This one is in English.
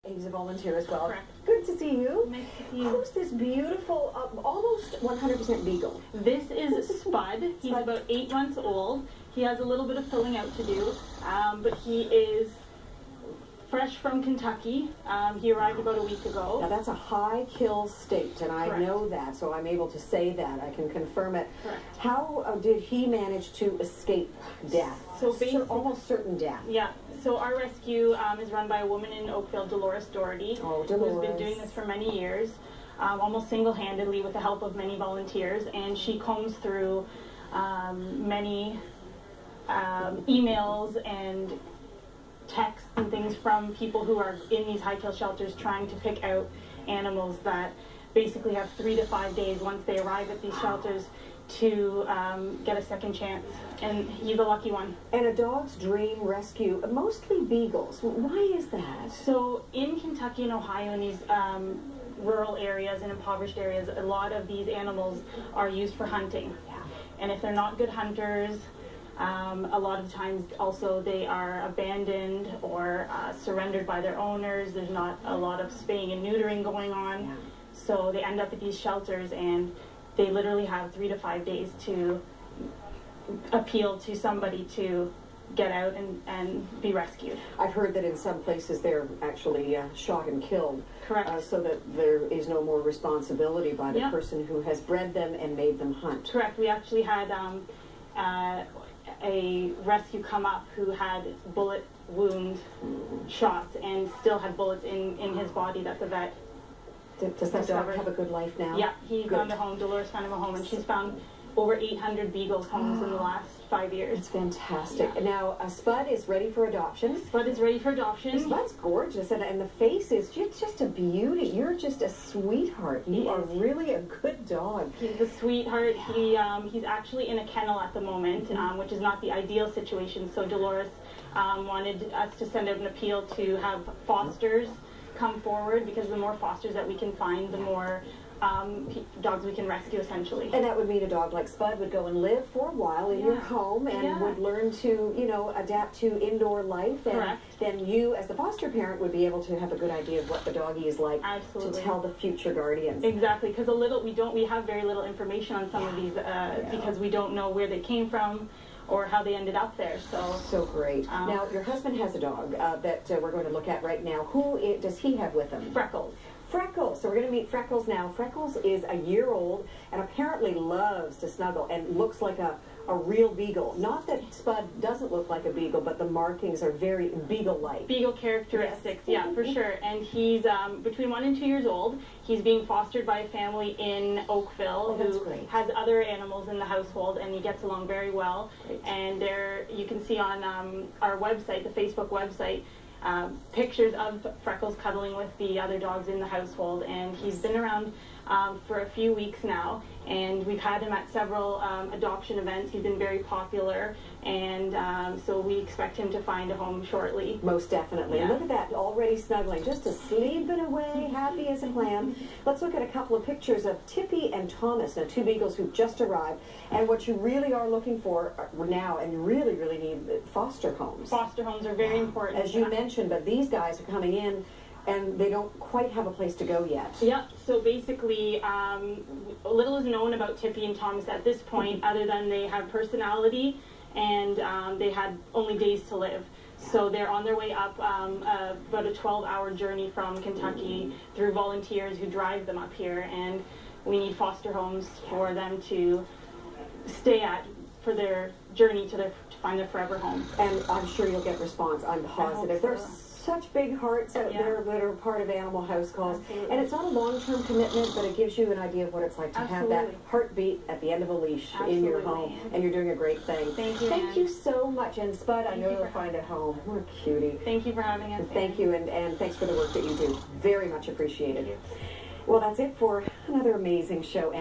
He's a volunteer as well. Correct. Good to see you. Nice to see you. Who's this beautiful, almost 100% beagle? This is Spud. He's Spud. about 8 months old. He has a little bit of filling out to do, but he is fresh from Kentucky. He arrived about a week ago. Now that's a high kill state, and I Correct. know that, so I'm able to say that. I can confirm it. Correct. How did he manage to escape death? So basically, almost certain death. Yeah. So our rescue is run by a woman in Oakville, Dolores Doherty, Oh, who's Dolores. been doing this for many years, almost single-handedly with the help of many volunteers, and she combs through many emails and texts and things from people who are in these high kill shelters trying to pick out animals that basically have 3 to 5 days once they arrive at these shelters to get a second chance, and he's a lucky one. And a dog's dream rescue, mostly beagles. Why is that? So in Kentucky and Ohio, in these rural areas and impoverished areas, a lot of these animals are used for hunting. Yeah. And if they're not good hunters, a lot of times also they are abandoned or surrendered by their owners. There's not a lot of spaying and neutering going on. Yeah. So they end up at these shelters and they literally have 3 to 5 days to appeal to somebody to get out and be rescued. I've heard that in some places they're actually shot and killed. Correct. So that there is no more responsibility by the Yeah. person who has bred them and made them hunt. Correct. We actually had a rescue come up who had bullet wound shots and still had bullets in his body that the vet Does that dog discovered. have a good life now? Yeah, he Good. found a home. Dolores found him a home, and she's found over 800 beagles homes in the last 5 years. It's fantastic. Yeah. Now, Spud is ready for adoption. Spud is ready for adoption. Spud's gorgeous, and the face is just a beauty. You're just a sweetheart. You He are is. really a good dog. He's a sweetheart. He's actually in a kennel at the moment, which is not the ideal situation. So Dolores wanted us to send out an appeal to have fosters come forward, because the more fosters that we can find, the more dogs we can rescue, essentially. And that would mean a dog like Spud would go and live for a while in your Yeah. home and Yeah. would learn to, adapt to indoor life. And Correct. then you, as the foster parent, would be able to have a good idea of what the doggy is like Absolutely. to tell the future guardians. Exactly, because we have very little information on some of these because we don't know where they came from or how they ended up there. So great. Now, your husband has a dog that we're going to look at right now. Who does he have with him? Freckles. Freckles. So we're going to meet Freckles now. Freckles is a year old and apparently loves to snuggle and looks like a real beagle. Not that Spud doesn't look like a beagle, but the markings are very beagle-like. Beagle characteristics, Yes. yeah, for sure. And he's between 1 and 2 years old. He's being fostered by a family in Oakville that's who great. has other animals in the household, and he gets along very well. Great. And you can see on our website, the Facebook website, pictures of Freckles cuddling with the other dogs in the household, and he's been around for a few weeks now, and we've had him at several adoption events. He's been very popular, and so we expect him to find a home shortly. Most definitely. Yeah. Look at that, already snuggling, just sleeping away, happy as a clam. Let's look at a couple of pictures of Tippy and Thomas, now 2 beagles who've just arrived. And what you really are looking for now, and you really, really need foster homes. Foster homes are very important. As you mentioned, but these guys are coming in and they don't quite have a place to go yet. Yeah, so basically, little is known about Tippy and Thomas at this point, other than they have personality and they had only days to live. So they're on their way up about a 12-hour journey from Kentucky through volunteers who drive them up here, and we need foster homes for them to stay at for their journey to find their forever home. And I'm sure you'll get response, I'm positive. so. There's such big hearts out there that are part of Animal House Calls. Absolutely. And it's not a long-term commitment, but it gives you an idea of what it's like to have that Absolutely. heartbeat at the end of a leash in your Absolutely. home. And you're doing a great thing. Thank you, Thank Ann. you so much. And Spud, I Thank know you you'll for find a home. What a cutie. Thank you for having us. And thank you, and thanks for the work that you do. Very much appreciated. Thank you. Well, that's it for another amazing show.